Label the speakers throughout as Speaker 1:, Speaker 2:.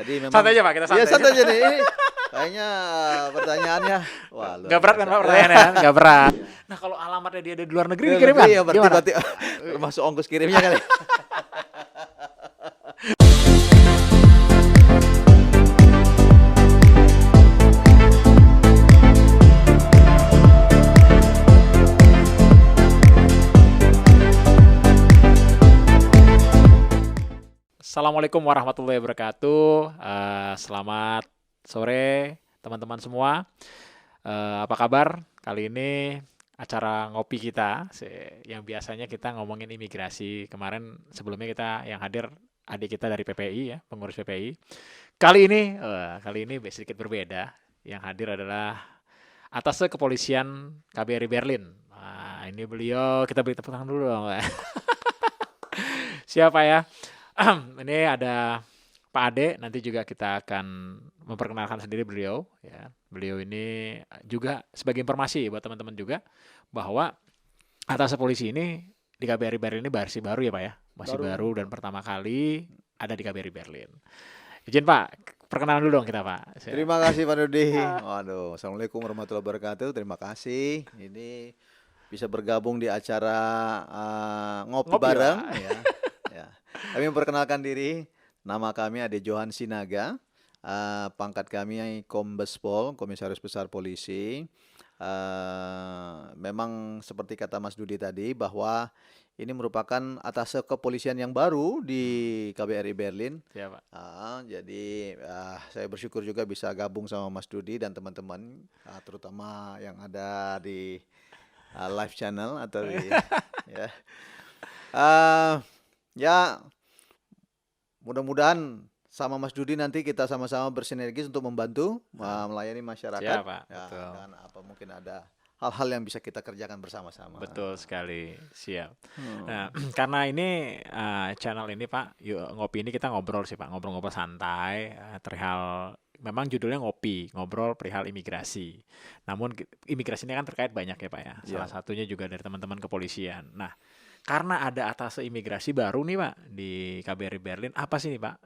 Speaker 1: Jadi memang
Speaker 2: Santai aja Pak, kita
Speaker 1: ya
Speaker 2: santai
Speaker 1: santai
Speaker 2: aja.
Speaker 1: aja nih. Kayaknya pertanyaannya wah luar
Speaker 2: Nggak berat kan
Speaker 1: biasa.
Speaker 2: Pak pertanyaannya? Nggak berat.
Speaker 1: Iya.
Speaker 2: Nah kalau alamatnya dia ada di luar negeri
Speaker 1: Luar
Speaker 2: dikirim
Speaker 1: negeri
Speaker 2: kan?
Speaker 1: ya berarti
Speaker 2: Gimana?
Speaker 1: berarti termasuk ongkos kirimnya kali.
Speaker 2: Assalamualaikum warahmatullahi wabarakatuh. Selamat sore teman-teman semua. Apa kabar? Kali ini acara ngopi kita yang biasanya kita ngomongin imigrasi. Kemarin sebelumnya kita yang hadir adik kita dari PPI ya, pengurus PPI. Kali ini sedikit berbeda. Yang hadir adalah Atase Kepolisian KBRI Berlin. Nah, ini beliau, kita beri tepuk tangan dulu dong. Siapa ya? Ini ada Pak Ade, nanti juga kita akan memperkenalkan sendiri beliau. Ya. Beliau ini juga sebagai informasi buat teman-teman juga bahwa Atase Polisi ini di KBRI Berlin ini masih baru ya Pak ya? Masih baru dan pertama kali ada di KBRI Berlin. Izin Pak, perkenalan dulu dong kita Pak.
Speaker 1: Terima kasih Pak Nudi. Waduh, Assalamualaikum warahmatullahi wabarakatuh. Terima kasih. Ini bisa bergabung di acara ngopi bareng
Speaker 2: Pak.
Speaker 1: ya. Ya. Kami memperkenalkan diri. Nama kami Ade Johan Sinaga. Pangkat kami Kombes Pol, Komisaris Besar Polisi. Memang seperti kata Mas Dudi tadi bahwa ini merupakan Atase Kepolisian yang baru di KBRI Berlin.
Speaker 2: Ya Pak.
Speaker 1: Jadi saya bersyukur juga bisa gabung sama Mas Dudi dan teman-teman, terutama yang ada di live channel atau di ya. Ya, mudah-mudahan sama Mas Dudi nanti kita sama-sama bersinergis untuk membantu melayani masyarakat.
Speaker 2: Siap, Pak.
Speaker 1: Ya,
Speaker 2: Betul.
Speaker 1: dan apa mungkin ada hal-hal yang bisa kita kerjakan bersama-sama.
Speaker 2: Betul sekali, siap. Nah, karena ini channel ini Pak, ngopi ini kita ngobrol sih Pak, ngobrol-ngobrol santai, perihal memang judulnya ngopi, ngobrol perihal imigrasi. Namun imigrasi ini kan terkait banyak ya Pak ya. Salah satunya juga dari teman-teman kepolisian. Nah, karena ada Atase imigrasi baru nih Pak di KBRI Berlin, apa sih nih Pak?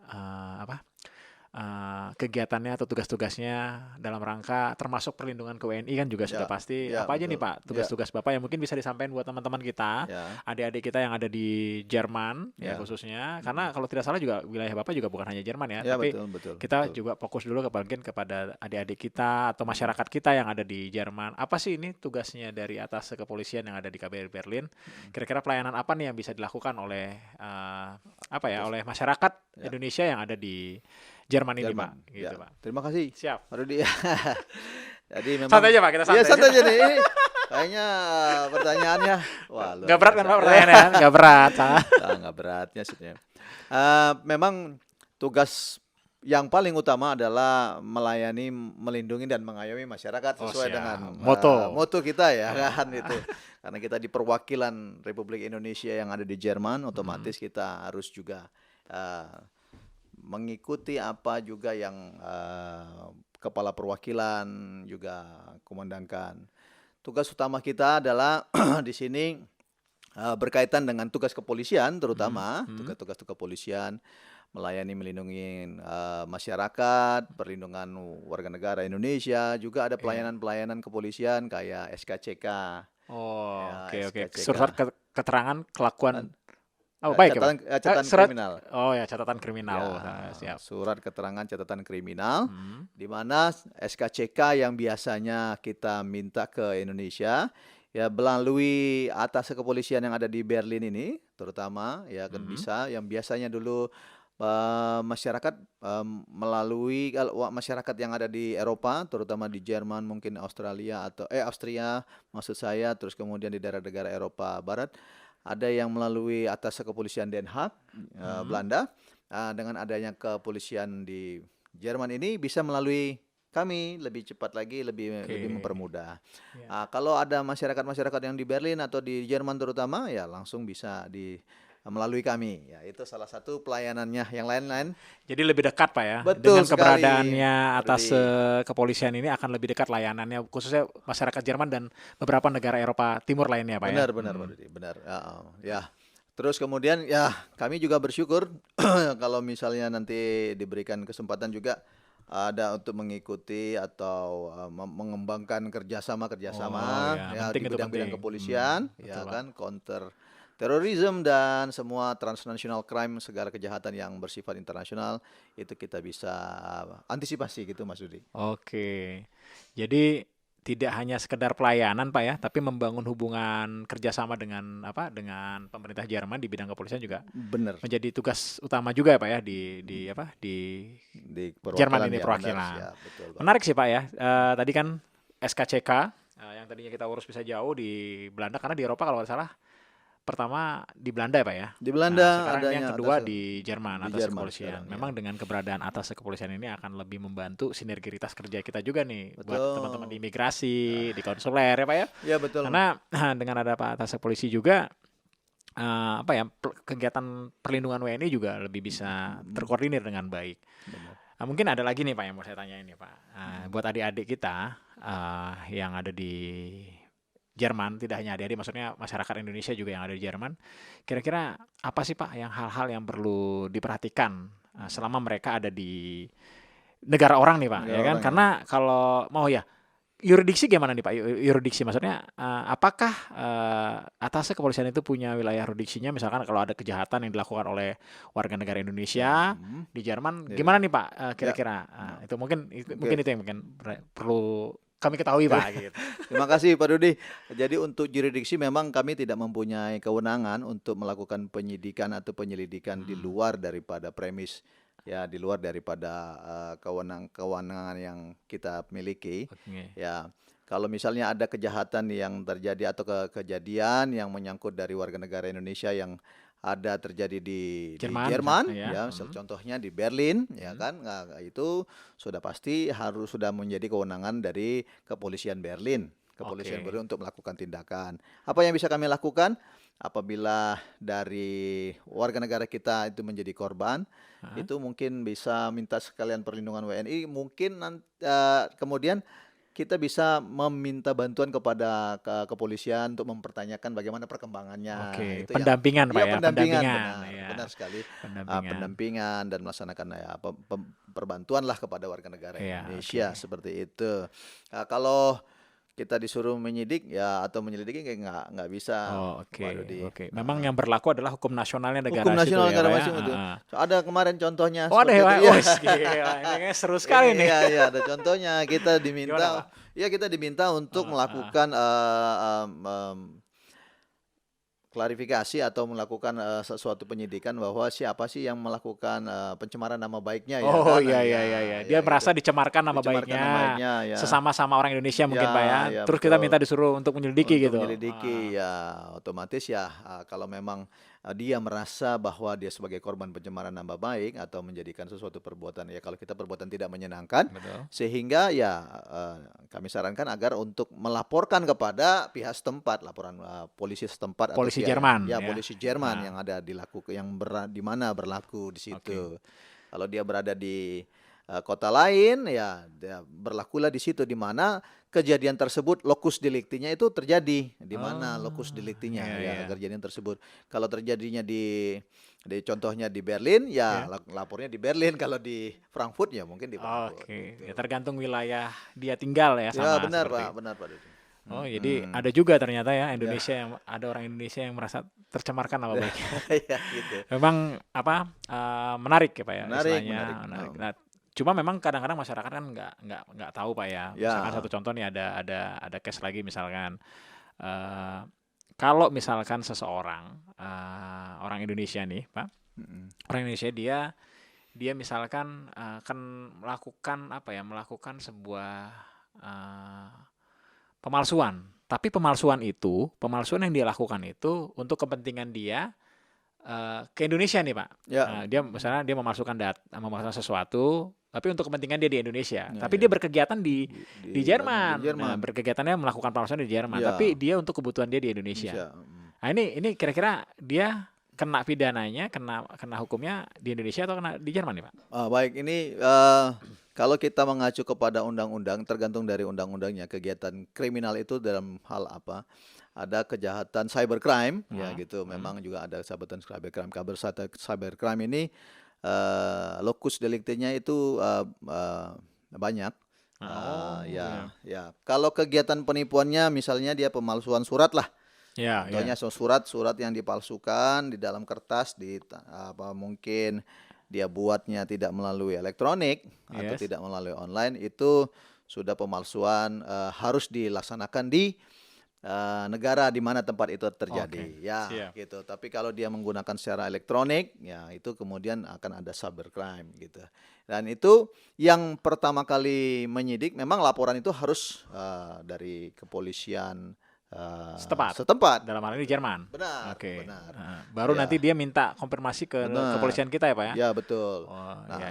Speaker 2: Kegiatannya atau tugas-tugasnya dalam rangka termasuk perlindungan ke WNI kan juga sudah pasti. Apa aja nih Pak tugas-tugas Bapak yang mungkin bisa disampaikan buat teman-teman kita, adik-adik kita yang ada di Jerman ya khususnya, karena kalau tidak salah juga wilayah Bapak juga bukan hanya Jerman ya, tapi kita juga fokus dulu kepada adik-adik kita atau masyarakat kita yang ada di Jerman. Apa sih ini tugasnya dari Atase Kepolisian yang ada di KBRI Berlin? Kira-kira pelayanan apa nih yang bisa dilakukan oleh oleh masyarakat Indonesia yang ada di Jerman ini Pak, gitu Pak.
Speaker 1: Terima kasih.
Speaker 2: Siap.
Speaker 1: Pak Rudi. Jadi memang
Speaker 2: santai aja Pak, kita santai.
Speaker 1: Iya santai aja nih. Kayaknya pertanyaannya wah
Speaker 2: nggak berat kan Pak pertanyaannya? Nggak berat.
Speaker 1: Nggak beratnya sebenarnya. Memang tugas yang paling utama adalah melayani, melindungi dan mengayomi masyarakat sesuai dengan moto kita ya kan itu. Karena kita di perwakilan Republik Indonesia yang ada di Jerman, otomatis kita harus juga mengikuti apa juga yang kepala perwakilan juga kumandangkan. Tugas utama kita adalah di sini berkaitan dengan tugas kepolisian, terutama tugas-tugas kepolisian melayani, melindungi masyarakat, perlindungan warga negara Indonesia, juga ada pelayanan-pelayanan kepolisian kayak SKCK.
Speaker 2: Oke. Surat keterangan kelakuan.
Speaker 1: Catatan kriminal.
Speaker 2: Catatan kriminal. Siap.
Speaker 1: Surat keterangan catatan kriminal, di mana SKCK yang biasanya kita minta ke Indonesia, ya melalui Atase Kepolisian yang ada di Berlin ini, terutama ya kan bisa yang biasanya dulu masyarakat melalui masyarakat yang ada di Eropa, terutama di Jerman, mungkin Australia atau Austria maksud saya, terus kemudian di daerah-daerah Eropa Barat. Ada yang melalui Atase Kepolisian Den Haag, Belanda. Dengan adanya kepolisian di Jerman ini bisa melalui kami lebih cepat lagi, lebih mempermudah. Kalau ada masyarakat-masyarakat yang di Berlin atau di Jerman terutama, ya langsung bisa melalui kami. Ya, itu salah satu pelayanannya. Yang lain-lain.
Speaker 2: Jadi lebih dekat Pak ya.
Speaker 1: Betul
Speaker 2: dengan keberadaannya Atase Kepolisian ini akan lebih dekat layanannya, khususnya masyarakat Jerman dan beberapa negara Eropa Timur lainnya Pak
Speaker 1: benar,
Speaker 2: ya.
Speaker 1: Benar. Ya, Terus kemudian ya kami juga bersyukur kalau misalnya nanti diberikan kesempatan juga ada untuk mengikuti atau mengembangkan kerjasama ya di bidang-bidang kepolisian ya
Speaker 2: betul, Pak.
Speaker 1: kan, counter terorisme dan semua transnational crime, segala kejahatan yang bersifat internasional itu kita bisa antisipasi gitu Mas Dudi.
Speaker 2: Oke. Jadi tidak hanya sekedar pelayanan Pak ya, tapi membangun hubungan kerjasama dengan dengan pemerintah Jerman di bidang kepolisian juga
Speaker 1: Benar.
Speaker 2: menjadi tugas utama juga ya Pak ya di Jerman ini, perwakilan.
Speaker 1: Ya, betul, Pak.
Speaker 2: Menarik sih Pak ya. Tadi kan SKCK yang tadinya kita urus bisa jauh di Belanda, karena di Eropa kalau nggak salah pertama di Belanda ya Pak ya.
Speaker 1: Di Belanda
Speaker 2: sekarang
Speaker 1: adanya,
Speaker 2: yang kedua di Jerman atas kepolisian.
Speaker 1: sekarang,
Speaker 2: Memang dengan keberadaan atas kepolisian ini akan lebih membantu sinergitas kerja kita juga nih.
Speaker 1: Betul.
Speaker 2: Buat teman-teman di imigrasi, di konsuler ya Pak ya.
Speaker 1: Ya betul.
Speaker 2: Karena dengan ada Pak atas polisi juga kegiatan perlindungan WNI juga lebih bisa terkoordinir dengan baik. Mungkin ada lagi nih Pak yang mau saya tanya ini Pak. Buat adik-adik kita yang ada di Jerman, tidak hanya adik-adik, maksudnya masyarakat Indonesia juga yang ada di Jerman. Kira-kira apa sih Pak yang hal-hal yang perlu diperhatikan selama mereka ada di negara orang nih Pak, ya kan? Karena kalau mau ya yurisdiksi gimana nih Pak? Yurisdiksi maksudnya apakah atasnya kepolisian itu punya wilayah yurisdiksinya, misalkan kalau ada kejahatan yang dilakukan oleh warga negara Indonesia di Jerman, gimana nih Pak kira-kira? Itu mungkin itu yang mungkin perlu kami ketahui Pak gitu.
Speaker 1: Terima kasih Pak Dudi. Jadi untuk yurisdiksi memang kami tidak mempunyai kewenangan untuk melakukan penyidikan atau penyelidikan di luar daripada premis, ya di luar daripada kewenangan yang kita miliki. Ya kalau misalnya ada kejahatan yang terjadi atau kejadian yang menyangkut dari warga negara Indonesia yang ada terjadi di Jerman ya, contohnya di Berlin ya kan, itu sudah pasti sudah menjadi kewenangan dari kepolisian Berlin untuk melakukan tindakan. Apa yang bisa kami lakukan apabila dari warga negara kita itu menjadi korban, itu mungkin bisa minta sekalian perlindungan WNI, mungkin kemudian kita bisa meminta bantuan kepada kepolisian untuk mempertanyakan bagaimana perkembangannya. Itu
Speaker 2: pendampingan Pak ya.
Speaker 1: Pendampingan, benar sekali. Pendampingan dan melaksanakan perbantuan lah kepada warga negara Indonesia seperti itu. Kalau kita disuruh menyidik ya atau menyelidiki nggak bisa.
Speaker 2: Memang yang berlaku adalah hukum nasionalnya negara
Speaker 1: hukum nasional
Speaker 2: situ,
Speaker 1: negara
Speaker 2: ya,
Speaker 1: masing itu. Ada kemarin contohnya.
Speaker 2: Oh ada ya. Ini seru sekali nih.
Speaker 1: Iya, ada contohnya. Kita diminta kita diminta untuk melakukan klarifikasi atau melakukan sesuatu penyidikan bahwa siapa sih yang melakukan pencemaran nama baiknya ya.
Speaker 2: Iya. Dia merasa dicemarkan nama baiknya
Speaker 1: ya.
Speaker 2: Sesama-sama orang Indonesia mungkin Pak ya. Terus kita minta disuruh untuk menyelidiki gitu.
Speaker 1: Menyelidiki ya otomatis ya kalau memang dia merasa bahwa dia sebagai korban pencemaran nama baik atau menjadikan sesuatu perbuatan ya kalau kita perbuatan tidak menyenangkan, sehingga ya kami sarankan agar untuk melaporkan kepada pihak setempat, laporan polisi setempat
Speaker 2: polisi
Speaker 1: atau
Speaker 2: Jerman
Speaker 1: polisi Jerman yang ada di mana berlaku di situ. Kalau dia berada di kota lain ya berlakulah di situ di mana kejadian tersebut lokus deliktinya itu terjadi, di mana lokus deliktinya kejadian tersebut. Kalau terjadinya di contohnya di Berlin ya lapornya di Berlin, kalau di Frankfurt ya mungkin di Frankfurt.
Speaker 2: Ya tergantung wilayah dia tinggal ya sama.
Speaker 1: Ya benar Pak Dudi.
Speaker 2: Jadi ada juga ternyata ya Indonesia ada orang Indonesia yang merasa tercemarkan nama baiknya.
Speaker 1: Gitu.
Speaker 2: Memang menarik ya Pak ya.
Speaker 1: Menarik.
Speaker 2: Nah, cuma memang kadang-kadang masyarakat kan nggak tahu Pak ya. Misalkan satu contoh nih ada case lagi misalkan kalau misalkan seseorang orang Indonesia nih Pak, orang Indonesia dia misalkan akan melakukan sebuah pemalsuan. Tapi pemalsuan yang dia lakukan itu untuk kepentingan dia ke Indonesia nih Pak. Dia misalnya dia memasukkan sesuatu, tapi untuk kepentingan dia di Indonesia. Tapi dia berkegiatan di Jerman. Nah, berkegiatannya melakukan pemalsuan di Jerman. Tapi dia untuk kebutuhan dia di Indonesia. Nah ini kira-kira dia kena pidananya, kena hukumnya di Indonesia atau kena di Jerman nih Pak?
Speaker 1: Baik, ini Kalau kita mengacu kepada undang-undang, tergantung dari undang-undangnya, kegiatan kriminal itu dalam hal apa? Ada kejahatan cybercrime, ya gitu. Memang juga ada kejahatan cybercrime. Cybercrime ini lokus deliktinya itu banyak. Ya. Kalau kegiatan penipuannya, misalnya dia pemalsuan surat lah. Contohnya surat yang dipalsukan di dalam kertas, mungkin dia buatnya tidak melalui elektronik atau tidak melalui online, itu sudah pemalsuan, harus dilaksanakan di negara di mana tempat itu terjadi. Gitu. Tapi kalau dia menggunakan secara elektronik, ya itu kemudian akan ada cybercrime gitu. Dan itu yang pertama kali menyidik, memang laporan itu harus dari kepolisian setempat.
Speaker 2: Dalam hal ini Jerman.
Speaker 1: Benar. Benar.
Speaker 2: Baru nanti dia minta konfirmasi ke kepolisian kita ya Pak ya?
Speaker 1: Ya betul.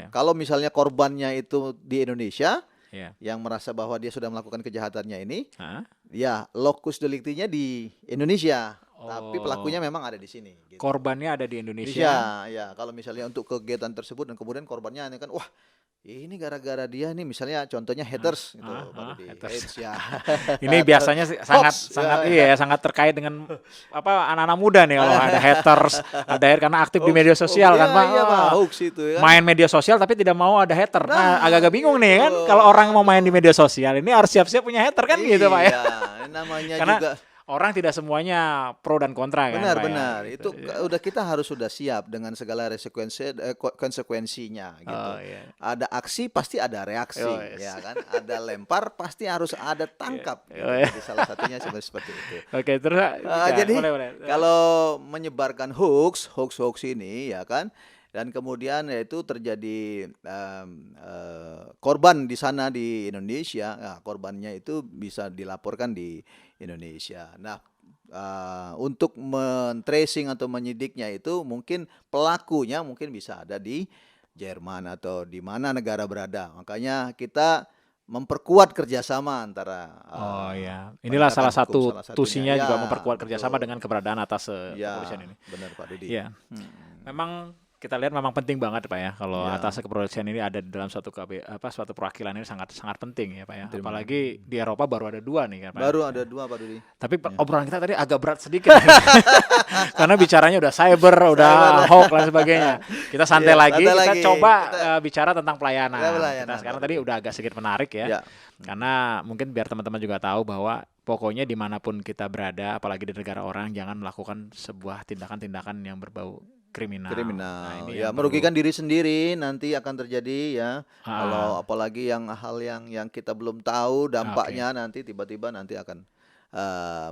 Speaker 1: Kalau misalnya korbannya itu di Indonesia, yang merasa bahwa dia sudah melakukan kejahatannya ini, ya lokus deliktinya di Indonesia, tapi pelakunya memang ada di sini. Gitu.
Speaker 2: Korbannya ada di Indonesia.
Speaker 1: Ya. Kalau misalnya untuk kegiatan tersebut dan kemudian korbannya ini kan, wah ini gara-gara dia nih, misalnya contohnya haters gitu, haters ya.
Speaker 2: Ini biasanya sangat terkait dengan anak-anak muda nih kalau ada haters, karena aktif di media sosial kan Pak.
Speaker 1: Hoax itu ya.
Speaker 2: Main media sosial tapi tidak mau ada hater. Nah, agak-agak bingung nih kan kalau orang mau main di media sosial ini harus siap-siap punya hater kan gitu Pak ya.
Speaker 1: Namanya
Speaker 2: karena
Speaker 1: juga
Speaker 2: orang tidak semuanya pro dan kontra kan.
Speaker 1: Benar. Itu kita sudah siap dengan segala konsekuensinya gitu. Ada aksi pasti ada reaksi, ya kan? Ada lempar pasti harus ada tangkap. Jadi salah satunya seperti itu.
Speaker 2: Oke, terus
Speaker 1: jadi boleh. Kalau menyebarkan hoax ini ya kan, dan kemudian yaitu terjadi korban di sana di Indonesia, korbannya itu bisa dilaporkan di Indonesia. Nah, untuk men-tracing atau menyidiknya itu mungkin pelakunya mungkin bisa ada di Jerman atau di mana negara berada. Makanya kita memperkuat kerjasama antara.
Speaker 2: Inilah salah satu tusinya juga memperkuat kerjasama dengan keberadaan atas kepolisian ini.
Speaker 1: Benar Pak Dudi.
Speaker 2: Memang kita lihat memang penting banget Pak ya kalau atas kepolisian ini ada di dalam suatu perwakilan ini sangat penting ya Pak ya. Apalagi di Eropa baru ada 2 nih kan Pak.
Speaker 1: Baru ada 2 Pak Dudi.
Speaker 2: Tapi obrolan kita tadi agak berat sedikit karena bicaranya udah cyber, udah hoax dan sebagainya. Kita santai lagi, kita coba bicara tentang pelayanan. Kita sekarang tadi udah agak sedikit menarik ya. Karena mungkin biar teman-teman juga tahu bahwa pokoknya dimanapun kita berada, apalagi di negara orang, jangan melakukan sebuah tindakan-tindakan yang berbau kriminal.
Speaker 1: Nah, ini merugikan diri sendiri nanti akan terjadi ya. Kalau apalagi hal yang kita belum tahu dampaknya, nanti tiba-tiba nanti akan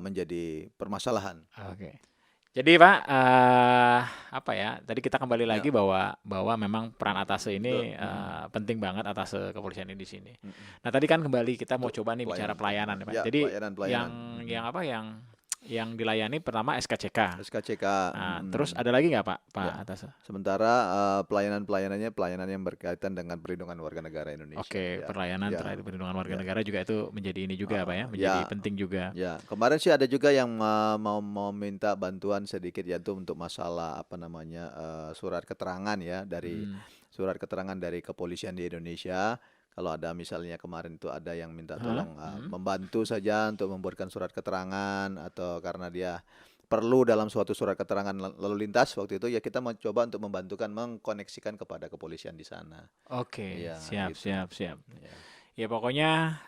Speaker 1: menjadi permasalahan.
Speaker 2: Jadi Pak, tadi kita kembali lagi bahwa memang peran atase ini penting banget, atase kepolisian ini di sini. Nah, tadi kan kembali kita mau coba nih bicara pelayanan ya Pak. Jadi pelayanan. Yang dilayani pertama SKCK. Terus ada lagi nggak Pak atase?
Speaker 1: Sementara pelayanan yang berkaitan dengan perlindungan warga negara Indonesia.
Speaker 2: Pelayanan terkait perlindungan warga negara juga itu menjadi ini juga Pak ya, menjadi penting juga.
Speaker 1: Kemarin sih ada juga yang mau minta bantuan sedikit yaitu untuk masalah surat keterangan ya surat keterangan dari kepolisian di Indonesia. Kalau ada misalnya kemarin itu ada yang minta tolong membantu saja untuk membuatkan surat keterangan, atau karena dia perlu dalam suatu surat keterangan lalu lintas waktu itu, ya kita mau coba untuk mengkoneksikan kepada kepolisian di sana.
Speaker 2: Siap. Ya pokoknya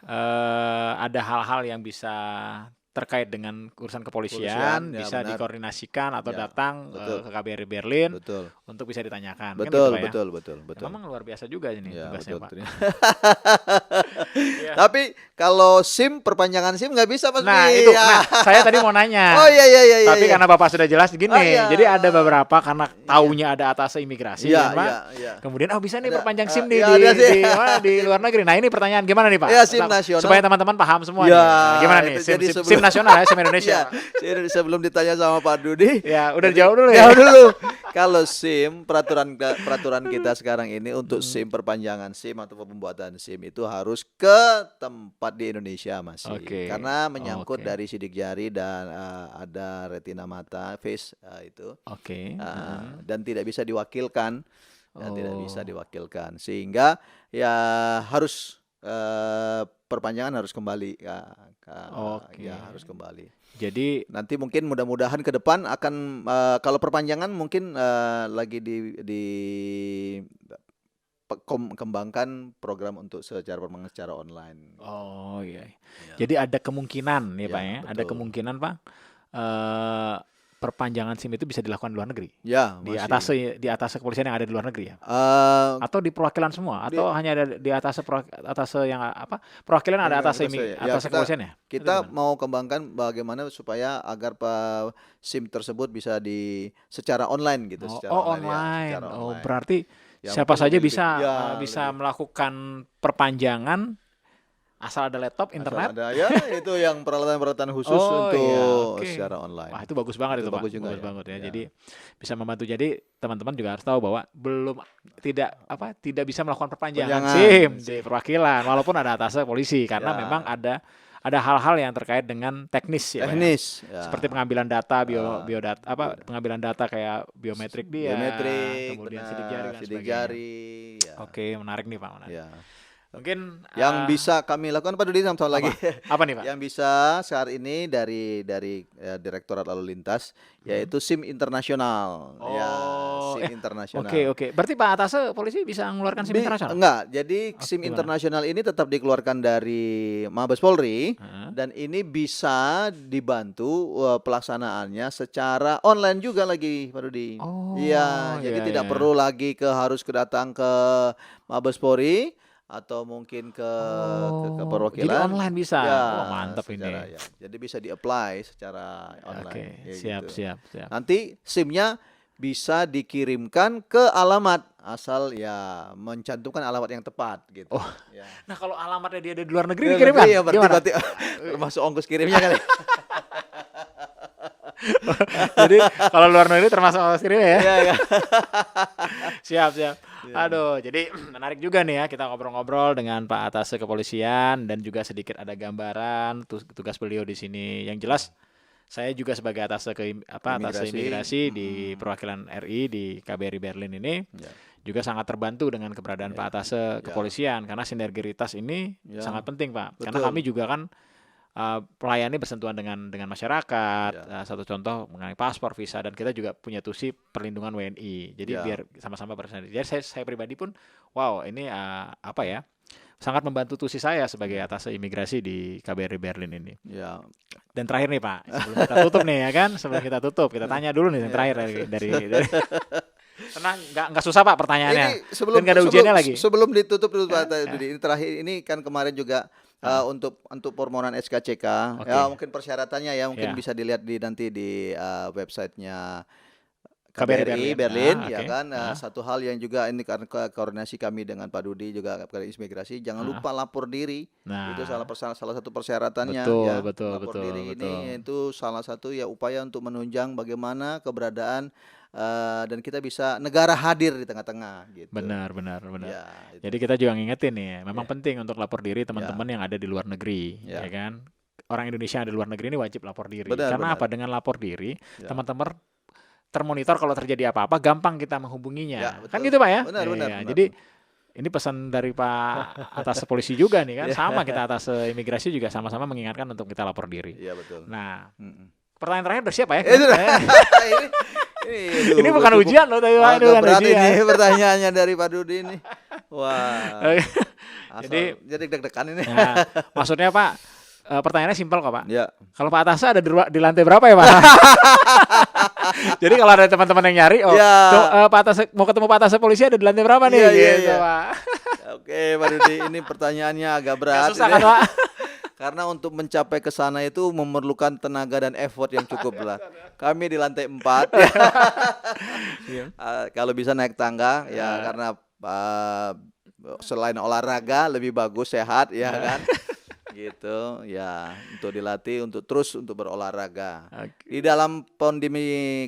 Speaker 2: ada hal-hal yang bisa terkait dengan urusan kepolisian bisa dikoordinasikan atau datang ke KBRI Berlin untuk bisa ditanyakan.
Speaker 1: Betul.
Speaker 2: Memang luar biasa juga ini tugasnya Pak.
Speaker 1: Tapi kalau SIM, perpanjangan SIM nggak bisa Pak.
Speaker 2: Saya tadi mau nanya.
Speaker 1: Iya.
Speaker 2: Tapi karena Bapak sudah jelas gini, jadi ada beberapa karena taunya ada atase imigrasi Pak. Kemudian bisa nih perpanjang SIM di luar negeri. Nah, ini pertanyaan gimana nih Pak?
Speaker 1: SIM nasional.
Speaker 2: Supaya teman-teman paham semua nih. Gimana nih SIM nasional ya, SIM Indonesia.
Speaker 1: Sebelum ditanya sama Pak Dudi,
Speaker 2: udah jawab dulu ya.
Speaker 1: Kalau SIM, peraturan kita sekarang ini untuk SIM, perpanjangan SIM atau pembuatan SIM itu harus ke tempat di Indonesia masih. Karena menyangkut dari sidik jari dan ada retina mata, face itu. Dan tidak bisa diwakilkan ya tidak bisa
Speaker 2: Oh,
Speaker 1: diwakilkan. Sehingga ya harus perpanjangan harus kembali ya, ya
Speaker 2: oke.
Speaker 1: harus kembali.
Speaker 2: Jadi,
Speaker 1: Nanti mungkin mudah-mudahan ke depan akan kalau perpanjangan mungkin lagi di kembangkan program untuk secara permanent secara online gitu.
Speaker 2: oh iya.
Speaker 1: Ya,
Speaker 2: Jadi ada kemungkinan ya
Speaker 1: ya
Speaker 2: Pak ya, ada
Speaker 1: betul.
Speaker 2: kemungkinan Pak, eh, perpanjangan SIM itu bisa dilakukan di luar negeri,
Speaker 1: Ya masih.
Speaker 2: di atas kepolisian yang ada di luar negeri ya,
Speaker 1: eh
Speaker 2: atau di perwakilan semua,
Speaker 1: di
Speaker 2: atau hanya ada di atas yang apa perwakilan ada
Speaker 1: Enggak,
Speaker 2: atas
Speaker 1: ya
Speaker 2: atas kepolisian ya? Itu
Speaker 1: kita
Speaker 2: gimana?
Speaker 1: mau kembangkan bagaimana supaya agar SIM tersebut bisa secara online gitu,
Speaker 2: Oh,
Speaker 1: secara
Speaker 2: oh
Speaker 1: online ya,
Speaker 2: online.
Speaker 1: secara
Speaker 2: Oh
Speaker 1: online.
Speaker 2: berarti
Speaker 1: Ya
Speaker 2: siapa
Speaker 1: mungkin
Speaker 2: saja
Speaker 1: lebih
Speaker 2: bisa
Speaker 1: ya
Speaker 2: bisa
Speaker 1: lebih
Speaker 2: melakukan perpanjangan asal ada laptop,
Speaker 1: asal
Speaker 2: internet.
Speaker 1: ada ya itu yang peralatan-peralatan khusus
Speaker 2: Oh ya,
Speaker 1: untuk
Speaker 2: oke.
Speaker 1: secara
Speaker 2: Wah,
Speaker 1: online.
Speaker 2: itu bagus banget
Speaker 1: Itu
Speaker 2: itu, Pak.
Speaker 1: bagus juga
Speaker 2: Bagus
Speaker 1: ya.
Speaker 2: banget ya.
Speaker 1: Ya.
Speaker 2: Jadi bisa membantu. Jadi teman-teman juga harus tahu bahwa tidak bisa melakukan perpanjangan SIM
Speaker 1: Penjangan
Speaker 2: di
Speaker 1: sih.
Speaker 2: perwakilan walaupun ada atasnya polisi karena memang
Speaker 1: Ya,
Speaker 2: ada hal-hal yang terkait dengan teknis ya, Pak ya.
Speaker 1: teknis
Speaker 2: Seperti
Speaker 1: ya.
Speaker 2: pengambilan data
Speaker 1: Eh,
Speaker 2: biodata pengambilan data kayak biometrik dia,
Speaker 1: Biometrik,
Speaker 2: kemudian sidik jari
Speaker 1: benar,
Speaker 2: dan
Speaker 1: sidik
Speaker 2: sebagainya.
Speaker 1: jari ya.
Speaker 2: Oke, menarik nih, Pak, menarik.
Speaker 1: Ya.
Speaker 2: Mungkin
Speaker 1: Yang bisa kami lakukan Pak Dudi satu lagi.
Speaker 2: apa? Apa nih, Pak?
Speaker 1: Yang bisa saat ini dari Direktorat Lalu Lintas
Speaker 2: Hmm.
Speaker 1: yaitu SIM internasional. Ya,
Speaker 2: Oh,
Speaker 1: SIM
Speaker 2: oke
Speaker 1: internasional.
Speaker 2: oke. Berarti Pak Atase polisi bisa mengeluarkan SIM internasional?
Speaker 1: Enggak, jadi
Speaker 2: Oh,
Speaker 1: SIM
Speaker 2: gimana?
Speaker 1: internasional ini tetap dikeluarkan dari Mabes Polri
Speaker 2: Heeh.
Speaker 1: dan ini bisa dibantu pelaksanaannya secara online juga lagi Pak Dudi.
Speaker 2: Oh,
Speaker 1: Iya, jadi
Speaker 2: ya
Speaker 1: tidak
Speaker 2: ya
Speaker 1: perlu
Speaker 2: ya.
Speaker 1: lagi harus datang ke Mabes Polri atau mungkin ke
Speaker 2: Oh, jadi
Speaker 1: perwakilan
Speaker 2: online bisa?
Speaker 1: ya
Speaker 2: Wah, mantap
Speaker 1: secara
Speaker 2: ini.
Speaker 1: ya. Jadi bisa di-apply secara online
Speaker 2: Oke,
Speaker 1: ya
Speaker 2: siap
Speaker 1: gitu.
Speaker 2: siap siap.
Speaker 1: Nanti SIM-nya bisa dikirimkan ke alamat asal ya mencantumkan alamat yang tepat gitu.
Speaker 2: Oh,
Speaker 1: Ya.
Speaker 2: nah kalau alamatnya dia ada di luar negeri
Speaker 1: Dalam negeri
Speaker 2: dikirimkan?
Speaker 1: ya berarti
Speaker 2: Gimana?
Speaker 1: berarti termasuk ongkos kirimnya kali.
Speaker 2: Jadi kalau luar negeri termasuk ongkos kirim ya?
Speaker 1: Iya ya.
Speaker 2: Siap siap.
Speaker 1: Ya.
Speaker 2: Aduh, jadi menarik juga nih ya kita ngobrol-ngobrol dengan Pak Atase Kepolisian dan juga sedikit ada gambaran tugas beliau di sini. Yang jelas saya juga sebagai atase
Speaker 1: Imigrasi.
Speaker 2: imigrasi di perwakilan RI di KBRI Berlin ini
Speaker 1: Ya.
Speaker 2: juga sangat terbantu dengan keberadaan
Speaker 1: Ya.
Speaker 2: Pak Atase
Speaker 1: Ya.
Speaker 2: Kepolisian karena sinergitas ini
Speaker 1: Ya.
Speaker 2: sangat penting, Pak. Karena
Speaker 1: Betul.
Speaker 2: kami juga kan pelayani bersentuhan dengan masyarakat.
Speaker 1: Ya.
Speaker 2: Satu contoh mengenai paspor, visa, dan kita juga punya tusi perlindungan WNI. Jadi
Speaker 1: Ya.
Speaker 2: biar sama-sama bersinergi. Jadi saya pribadi pun, wow ini apa ya, sangat membantu tusi saya sebagai atase imigrasi di KBRI Berlin ini.
Speaker 1: Ya.
Speaker 2: Dan terakhir nih Pak, sebelum kita tutup nih ya kan, sebelum kita tutup kita tanya dulu nih yang terakhir dari tenang, nggak susah Pak pertanyaannya.
Speaker 1: Ini
Speaker 2: Dan nggak ada ujiannya lagi.
Speaker 1: sebelum ditutup dulu Pak
Speaker 2: Ya.
Speaker 1: Dudi. Ini terakhir ini kan kemarin juga untuk permohonan SKCK
Speaker 2: Oke.
Speaker 1: ya mungkin persyaratannya ya mungkin
Speaker 2: Ya.
Speaker 1: bisa dilihat nanti di websitenya
Speaker 2: KBRI
Speaker 1: KBRI
Speaker 2: Berlin.
Speaker 1: Berlin ya
Speaker 2: Oke.
Speaker 1: kan. Satu hal yang juga ini karena koordinasi kami dengan Pak Dudi juga KBRI Imigrasi jangan lupa lapor diri. Itu
Speaker 2: Nah,
Speaker 1: salah satu persyaratannya
Speaker 2: betul
Speaker 1: ya.
Speaker 2: betul
Speaker 1: Lapor
Speaker 2: betul
Speaker 1: diri
Speaker 2: betul.
Speaker 1: ini itu salah satu ya upaya untuk menunjang bagaimana keberadaan dan kita bisa negara hadir di tengah-tengah gitu.
Speaker 2: Benar benar benar.
Speaker 1: Ya, itu.
Speaker 2: Jadi kita juga ngingetin nih, memang
Speaker 1: Ya.
Speaker 2: penting untuk lapor diri
Speaker 1: Ya.
Speaker 2: teman-teman yang ada di luar negeri,
Speaker 1: Ya.
Speaker 2: ya kan? Orang Indonesia yang ada di luar negeri ini wajib lapor diri.
Speaker 1: Benar,
Speaker 2: Karena
Speaker 1: benar.
Speaker 2: apa? Dengan lapor diri,
Speaker 1: Ya.
Speaker 2: teman-teman termonitor kalau terjadi apa-apa, gampang kita menghubunginya.
Speaker 1: Ya,
Speaker 2: Kan
Speaker 1: betul.
Speaker 2: gitu Pak ya?
Speaker 1: Benar, benar,
Speaker 2: Iya,
Speaker 1: benar.
Speaker 2: jadi ini pesan dari Pak atas polisi juga nih kan,
Speaker 1: Ya.
Speaker 2: sama kita atas imigrasi juga sama-sama mengingatkan untuk kita lapor diri.
Speaker 1: Iya betul.
Speaker 2: Nah,
Speaker 1: Mm-mm.
Speaker 2: pertanyaan terakhir udah siap Pak ya?
Speaker 1: ini
Speaker 2: Ini bukan ujian loh, tapi Pak, ini
Speaker 1: agak
Speaker 2: bukan
Speaker 1: berat
Speaker 2: ujian.
Speaker 1: ini pertanyaannya dari Pak Dudi ini. Wah.
Speaker 2: Jadi-
Speaker 1: jadi deg-degan ini.
Speaker 2: Nah, maksudnya Pak, pertanyaannya simpel kok Pak.
Speaker 1: Ya.
Speaker 2: Kalau Pak Atase ada di lantai berapa ya Pak? Jadi kalau ada teman-teman yang nyari,
Speaker 1: Ya.
Speaker 2: Pak Atase mau ketemu Pak Atase polisi ada di lantai berapa nih?
Speaker 1: Iya, iya,
Speaker 2: Gitu,
Speaker 1: iya.
Speaker 2: Pak.
Speaker 1: Oke, Pak Dudi, ini pertanyaannya agak
Speaker 2: Nggak
Speaker 1: berat.
Speaker 2: susah
Speaker 1: ini.
Speaker 2: kan Pak?
Speaker 1: Karena untuk mencapai ke sana itu memerlukan tenaga dan effort yang cukup berat. Kami di lantai 4 ya.
Speaker 2: Iya.
Speaker 1: Kalau bisa naik tangga ya karena selain olahraga lebih bagus sehat ya kan. Gitu ya, untuk dilatih terus untuk berolahraga.
Speaker 2: Oke.
Speaker 1: Di dalam pandemi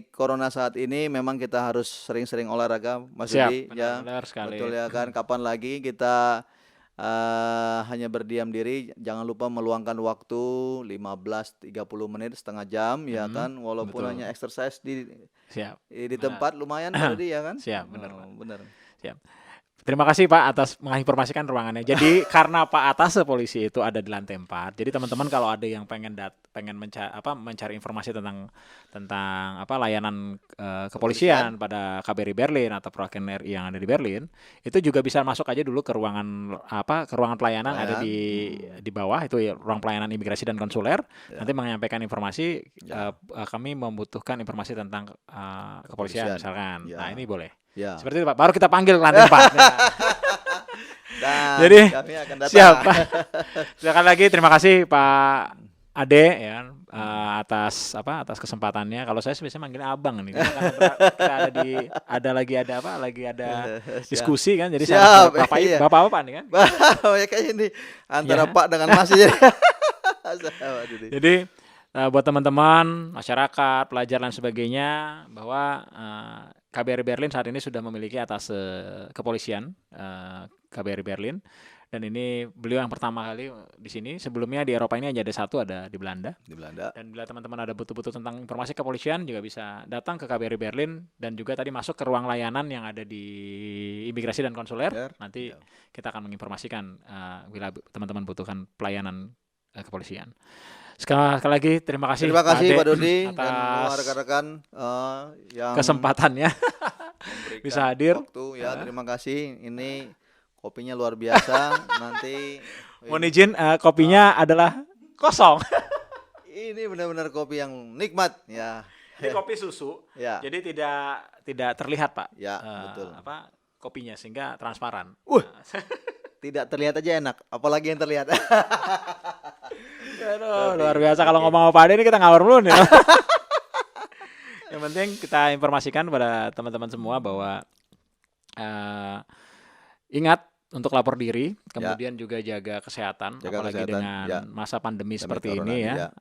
Speaker 1: corona saat ini memang kita harus sering-sering olahraga Mas
Speaker 2: Siap,
Speaker 1: Dudi ya.
Speaker 2: benar sekali.
Speaker 1: Betul ya kan, kapan lagi kita hanya berdiam diri, jangan lupa meluangkan waktu 15-30 menit, setengah jam ya kan, walaupun
Speaker 2: betul.
Speaker 1: hanya exercise di
Speaker 2: Siap.
Speaker 1: tempat lumayan tadi ya kan.
Speaker 2: Siap, benar,
Speaker 1: Oh,
Speaker 2: Pak.
Speaker 1: benar.
Speaker 2: Siap. Terima kasih Pak atas menginformasikan ruangannya. Jadi karena Pak Atase polisi itu ada di lantai 4. Jadi teman-teman kalau ada yang pengen mencari informasi tentang layanan kepolisian pada KBRI Berlin atau perwakilan RI yang ada di Berlin, itu juga bisa masuk aja dulu ke ruangan pelayanan ada di bawah itu ya, ruang pelayanan imigrasi dan konsuler. Nanti menyampaikan informasi kami membutuhkan informasi tentang kepolisian misalkan. Nah, ini boleh. Seperti itu Pak, baru kita panggil ke lantai 4.
Speaker 1: Dan
Speaker 2: jadi
Speaker 1: kami akan datang.
Speaker 2: Siap Pak. Sekali lagi terima kasih Pak Ade ya atas kesempatannya. Kalau saya biasanya manggilnya Abang nih. Kita ada diskusi kan. Jadi
Speaker 1: Siap,
Speaker 2: Bapak apa nih kan?
Speaker 1: Ya kayak ini antara Pak dengan Mas ya.
Speaker 2: Jadi buat teman-teman, masyarakat, pelajar dan sebagainya bahwa KBRI Berlin saat ini sudah memiliki atas kepolisian KBRI Berlin, dan ini beliau yang pertama kali di sini. Sebelumnya di Eropa ini hanya ada satu, ada di Belanda. Dan bila teman-teman ada butuh-butuh tentang informasi kepolisian juga bisa datang ke KBRI Berlin dan juga tadi masuk ke ruang layanan yang ada di imigrasi dan konsuler. Nanti kita akan menginformasikan bila teman-teman butuhkan pelayanan kepolisian. Sekali lagi terima kasih
Speaker 1: Pak Dodi dan rekan-rekan yang
Speaker 2: kesempatannya bisa hadir.
Speaker 1: Waktu, terima kasih. Ini kopinya luar biasa. Nanti
Speaker 2: mohon izin kopinya adalah kosong.
Speaker 1: Ini benar-benar kopi yang nikmat ya.
Speaker 2: Ini kopi susu. Jadi tidak terlihat Pak.
Speaker 1: Betul.
Speaker 2: Kopinya sehingga transparan.
Speaker 1: Tidak terlihat aja enak, apalagi yang terlihat.
Speaker 2: Luar biasa kalau ngomong sama Pak Ade ini kita ngawur dulu nih. Yang penting kita informasikan pada teman-teman semua bahwa ingat untuk lapor diri, kemudian juga jaga kesehatan, apalagi dengan masa pandemi seperti ini ya.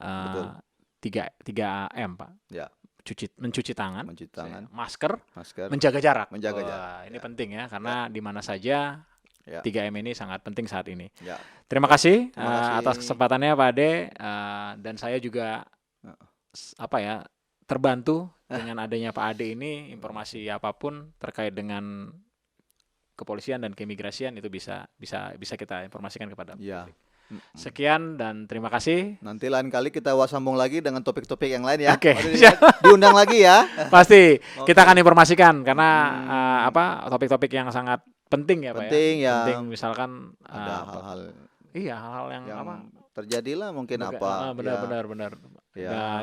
Speaker 2: 3M Pak. Mencuci tangan, masker, menjaga jarak. Ini penting ya, karena di mana saja 3M ini sangat penting saat ini. Terima kasih atas kesempatannya Pak Ade, dan saya juga terbantu dengan adanya Pak Ade ini. Informasi apapun terkait dengan kepolisian dan keimigrasian itu bisa kita informasikan kepada publik. Sekian dan terima kasih.
Speaker 1: Nanti lain kali kita sambung lagi dengan topik-topik yang lain ya.
Speaker 2: Oke.
Speaker 1: Diundang lagi ya.
Speaker 2: Pasti kita akan informasikan karena topik-topik yang sangat penting ya Pak. Penting misalkan
Speaker 1: ada hal-hal.
Speaker 2: Iya, hal-hal yang
Speaker 1: terjadilah mungkin
Speaker 2: benar.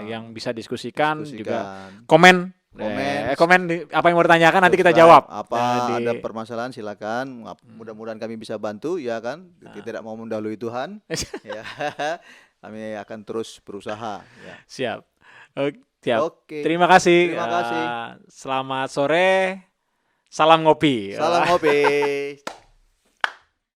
Speaker 2: Yang bisa diskusikan juga komen apa yang mau ditanyakan nanti kita jawab.
Speaker 1: Ada permasalahan silakan. Mudah-mudahan kami bisa bantu ya kan. Kita tidak mau mendahului Tuhan. Ya. Kami akan terus berusaha ya.
Speaker 2: Siap. Oke. Terima kasih. Selamat sore. Salam ngopi.
Speaker 1: Salam ngopi.